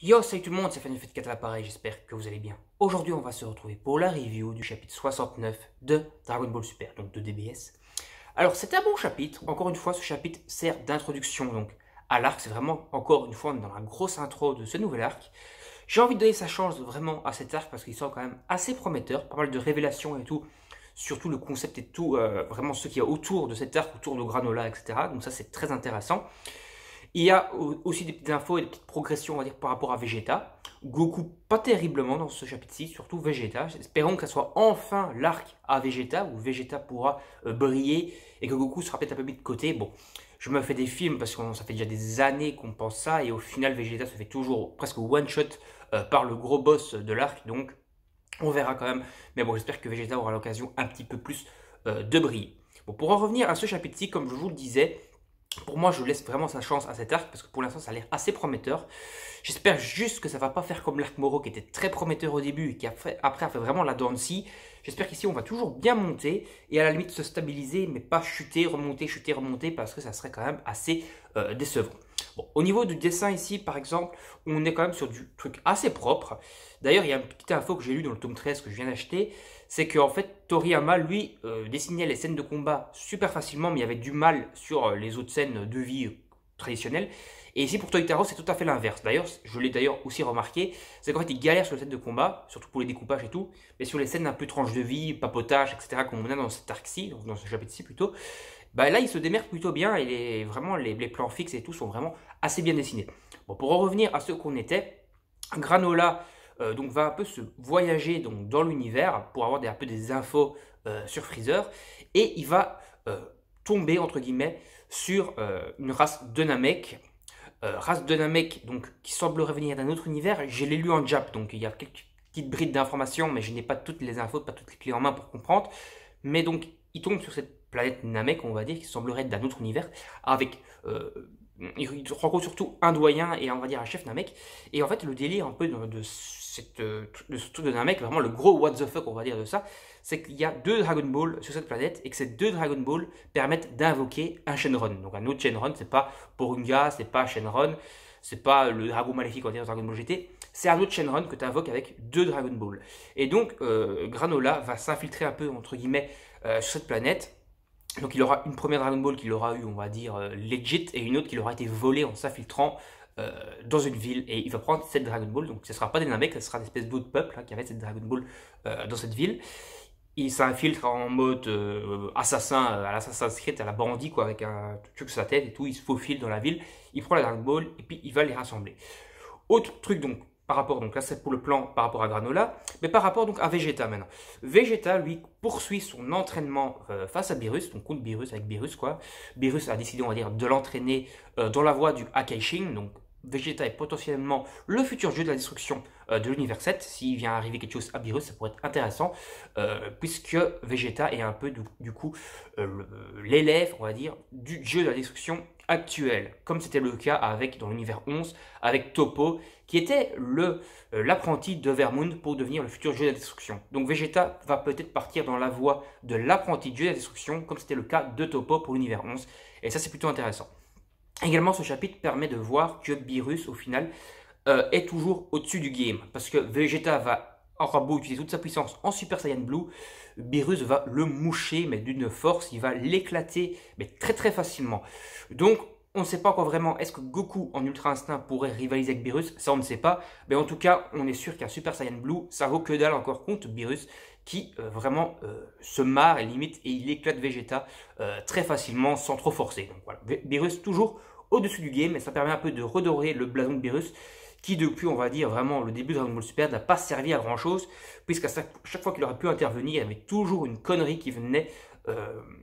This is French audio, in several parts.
Yo, salut tout le monde, c'est Fanny4 à l'appareil, j'espère que vous allez bien. Aujourd'hui, on va se retrouver pour la review du chapitre 69 de Dragon Ball Super, donc de DBS. Alors, c'est un bon chapitre. Encore une fois, ce chapitre sert d'introduction donc à l'arc. C'est vraiment, encore une fois, dans la grosse intro de ce nouvel arc. J'ai envie de donner sa chance vraiment à cet arc parce qu'il sort quand même assez prometteur. Pas mal de révélations et tout. Surtout le concept et tout, vraiment ce qu'il y a autour de cet arc, autour de Granola, etc. Donc ça, c'est très intéressant. Il y a aussi des petites infos et des petites progressions, on va dire, par rapport à Vegeta. Goku, pas terriblement dans ce chapitre-ci, surtout Vegeta. Espérons que ça soit enfin l'arc à Vegeta, où Vegeta pourra briller et que Goku sera peut-être un peu mis de côté. Bon, je me fais des films parce que ça fait déjà des années qu'on pense ça, et au final, Vegeta se fait toujours presque one-shot par le gros boss de l'arc, donc on verra quand même. Mais bon, j'espère que Vegeta aura l'occasion un petit peu plus de briller. Bon, pour en revenir à ce chapitre-ci, comme je vous le disais, pour moi, je laisse vraiment sa chance à cet arc parce que pour l'instant, ça a l'air assez prometteur. J'espère juste que ça va pas faire comme l'arc Moro qui était très prometteur au début et qui après a fait vraiment la dent de scie. J'espère qu'ici, on va toujours bien monter et à la limite se stabiliser, mais pas chuter, remonter parce que ça serait quand même assez décevant. Bon, au niveau du dessin ici, par exemple, on est quand même sur du truc assez propre. D'ailleurs, il y a une petite info que j'ai lue dans le tome 13 que je viens d'acheter, c'est qu'en fait, Toriyama, lui, dessinait les scènes de combat super facilement, mais il y avait du mal sur les autres scènes de vie traditionnelles. Et ici, pour Toitaro, c'est tout à fait l'inverse. D'ailleurs, je l'ai d'ailleurs aussi remarqué, c'est qu'en fait, il galère sur les scènes de combat, surtout pour les découpages et tout, mais sur les scènes un peu tranches de vie, papotage, etc., comme on a dans cet arc-ci, dans ce chapitre-ci plutôt, bah là, il se démerde plutôt bien et vraiment, les plans fixes et tout sont vraiment assez bien dessinés. Bon, pour en revenir à ce qu'on était, Granola donc va un peu se voyager donc, dans l'univers pour avoir un peu des infos sur Freezer et il va tomber entre guillemets sur une race de Namek. Race de Namek donc, qui semblerait venir d'un autre univers. Je l'ai lu en Jap, donc il y a quelques petites brides d'informations, mais je n'ai pas toutes les infos, pas toutes les clés en main pour comprendre. Mais donc, il tombe sur cette planète Namek, on va dire, qui semblerait être d'un autre univers, avec il rencontre surtout un doyen et on va dire un chef Namek. Et en fait, le délire un peu de ce truc de Namek, vraiment le gros what the fuck, on va dire de ça, c'est qu'il y a deux Dragon Ball sur cette planète et que ces deux Dragon Ball permettent d'invoquer un Shenron. Donc un autre Shenron, c'est pas Porunga, c'est pas Shenron, c'est pas le dragon maléfique, on va dire Dragon Ball GT, c'est un autre Shenron que tu invoques avec deux Dragon Ball. Et donc, Granola va s'infiltrer un peu, entre guillemets, sur cette planète. Donc il aura une première Dragon Ball qu'il aura eu, on va dire, legit, et une autre qui aura été volée en s'infiltrant dans une ville. Et il va prendre cette Dragon Ball, donc ce ne sera pas des Namek, ce sera des espèces d'autres peuples qui avaient cette Dragon Ball dans cette ville. Il s'infiltre en mode assassin, à l'Assassin's Creed, à la bandit, quoi, avec un truc sur sa tête et tout. Il se faufile dans la ville, il prend la Dragon Ball et puis il va les rassembler. Autre truc donc, par rapport, donc là c'est pour le plan par rapport à Granola, mais par rapport donc à Vegeta maintenant. Vegeta lui poursuit son entraînement face à Beerus, donc contre Beerus avec Beerus quoi. Beerus a décidé on va dire de l'entraîner dans la voie du Akeishin, donc Vegeta est potentiellement le futur dieu de la destruction de l'univers 7. S'il vient arriver quelque chose à Beerus, ça pourrait être intéressant, puisque Vegeta est un peu du coup l'élève, on va dire, du dieu de la destruction actuel, comme c'était le cas avec dans l'univers 11, avec Toppo, qui était l'apprenti de Vermund pour devenir le futur dieu de la destruction. Donc Vegeta va peut-être partir dans la voie de l'apprenti dieu de la destruction, comme c'était le cas de Toppo pour l'univers 11, et ça c'est plutôt intéressant. Également, ce chapitre permet de voir que Beerus, au final, est toujours au-dessus du game. Parce que Vegeta aura beau utiliser toute sa puissance en Super Saiyan Blue, Beerus va le moucher, mais d'une force, il va l'éclater, mais très très facilement. Donc, on ne sait pas encore vraiment, est-ce que Goku en Ultra Instinct pourrait rivaliser avec Beerus? Ça, on ne sait pas. Mais en tout cas, on est sûr qu'un Super Saiyan Blue, ça vaut que dalle encore contre Beerus, qui vraiment se marre et limite, et il éclate Vegeta très facilement, sans trop forcer. Donc voilà, Beerus toujours au-dessus du game, et ça permet un peu de redorer le blason de Beerus, qui depuis, on va dire, vraiment le début de Dragon Ball Super n'a pas servi à grand chose, puisqu'à chaque fois qu'il aurait pu intervenir, il y avait toujours une connerie qui venait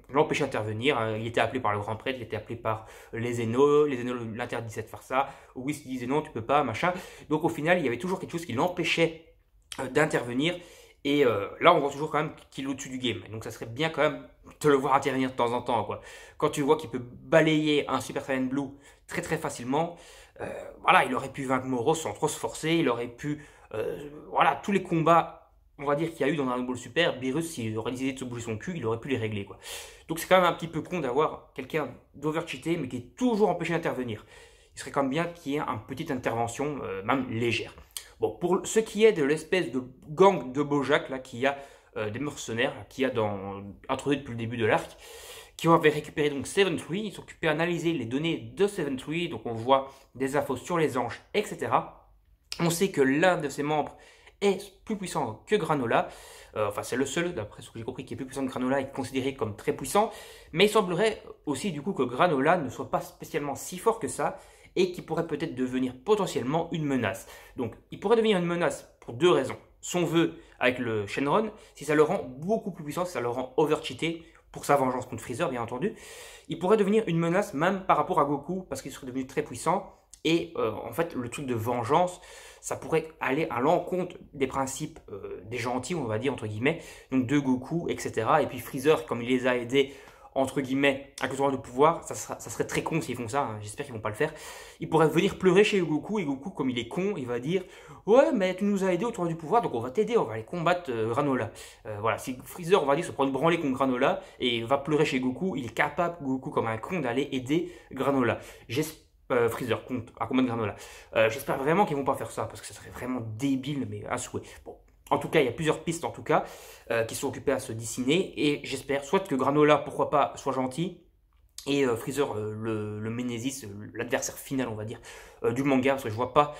l'empêcher d'intervenir. Il était appelé par le grand prêtre, il était appelé par les Zénos l'interdisaient de faire ça, Whis disait non, tu peux pas, machin. Donc au final, il y avait toujours quelque chose qui l'empêchait d'intervenir. Et là, on voit toujours quand même qu'il est au-dessus du game. Donc ça serait bien quand même de le voir intervenir de temps en temps, quoi. Quand tu vois qu'il peut balayer un Super Saiyan Blue très très facilement, voilà, il aurait pu vaincre Moro sans trop se forcer. Il aurait pu, voilà, tous les combats, on va dire qu'il y a eu dans Dragon Ball Super, Beerus, s'il aurait décidé de se bouger son cul, il aurait pu les régler, quoi. Donc c'est quand même un petit peu con d'avoir quelqu'un d'over-cheaté, mais qui est toujours empêché d'intervenir. il serait quand même bien qu'il y ait une petite intervention, même légère. Bon, pour ce qui est de l'espèce de gang de Bojack, là, qu'il y a des mercenaires, qu'il y a introduit depuis le début de l'arc, qui avaient récupéré donc Seven Tree, ils sont occupés à analyser les données de Seven Tree, donc on voit des infos sur les anges, etc. On sait que l'un de ses membres est plus puissant que Granola, enfin c'est le seul, d'après ce que j'ai compris, qui est plus puissant que Granola, est considéré comme très puissant, mais il semblerait aussi du coup que Granola ne soit pas spécialement si fort que ça, et qui pourrait peut-être devenir potentiellement une menace. Donc il pourrait devenir une menace pour deux raisons. Son vœu avec le Shenron, si ça le rend beaucoup plus puissant, si ça le rend overcheaté, pour sa vengeance contre Freezer bien entendu, il pourrait devenir une menace même par rapport à Goku, parce qu'il serait devenu très puissant, et en fait le truc de vengeance, ça pourrait aller à l'encontre des principes des gentils, on va dire entre guillemets, donc de Goku, etc. Et puis Freezer, comme il les a aidés, entre guillemets, avec le tournoi de pouvoir, ça serait très con s'ils font ça, hein. J'espère qu'ils vont pas le faire. Il pourrait venir pleurer chez Goku, et Goku, comme il est con, il va dire « Ouais, mais tu nous as aidé au tournoi du pouvoir, donc on va t'aider, on va aller combattre Granola. » Voilà, si Freezer, on va dire, se prend une branlée contre Granola, et va pleurer chez Goku, il est capable, Goku, comme un con, d'aller aider Granola. Freezer à combattre Granola. J'espère vraiment qu'ils vont pas faire ça, parce que ça serait vraiment débile, mais à souhait. Bon. En tout cas, il y a plusieurs pistes en tout cas qui sont occupées à se dessiner, et j'espère soit que Granola, pourquoi pas, soit gentil, et Freezer, le Ménésis, l'adversaire final, on va dire, du manga, parce que je vois pas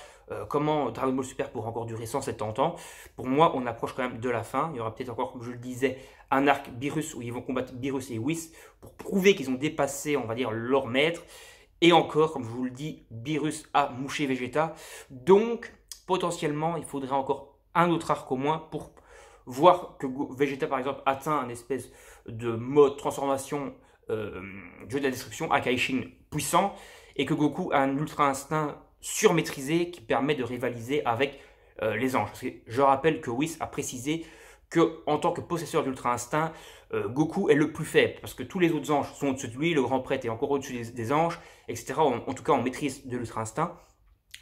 comment Dragon Ball Super pourra encore durer 170 ans. Pour moi, on approche quand même de la fin. Il y aura peut-être encore, comme je le disais, un arc Beerus où ils vont combattre Beerus et Whis pour prouver qu'ils ont dépassé, on va dire, leur maître. Et encore, comme je vous le dis, Beerus a mouché Vegeta. Donc, potentiellement, il faudrait encore un autre arc au moins pour voir que Vegeta par exemple atteint un espèce de mode transformation jeu de la destruction, Akaishin puissant, et que Goku a un ultra instinct surmaîtrisé qui permet de rivaliser avec les anges. Parce que je rappelle que Whis a précisé que en tant que possesseur d'ultra instinct, Goku est le plus faible, parce que tous les autres anges sont au-dessus de lui, le grand prêtre est encore au-dessus des anges, etc. En tout cas en maîtrise de l'ultra instinct.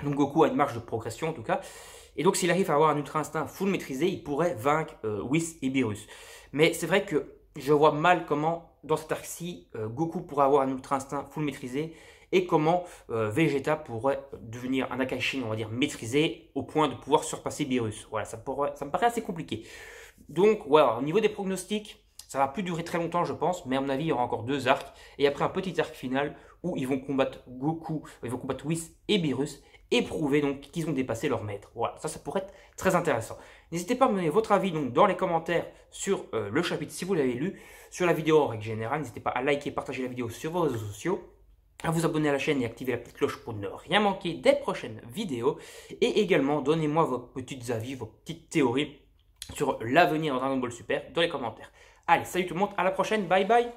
Donc Goku a une marge de progression en tout cas. Et donc s'il arrive à avoir un ultra instinct full maîtrisé, il pourrait vaincre Whis et Beerus. Mais c'est vrai que je vois mal comment, dans cet arc-ci, Goku pourrait avoir un ultra instinct full maîtrisé, et comment Vegeta pourrait devenir un Akaishin, on va dire, maîtrisé, au point de pouvoir surpasser Beerus. Voilà, ça me paraît assez compliqué. Donc, voilà, au niveau des pronostics, ça va plus durer très longtemps, je pense, mais à mon avis, il y aura encore deux arcs, et après un petit arc final, où ils vont combattre Goku, ils vont combattre Whis et Beerus, et prouver donc qu'ils ont dépassé leur maître. Voilà, ça pourrait être très intéressant. N'hésitez pas à me donner votre avis donc dans les commentaires sur le chapitre si vous l'avez lu, sur la vidéo en règle générale. N'hésitez pas à liker, partager la vidéo sur vos réseaux sociaux, à vous abonner à la chaîne et activer la petite cloche pour ne rien manquer des prochaines vidéos. Et également, donnez-moi vos petits avis, vos petites théories sur l'avenir de Dragon Ball Super dans les commentaires. Allez, salut tout le monde, à la prochaine, bye bye.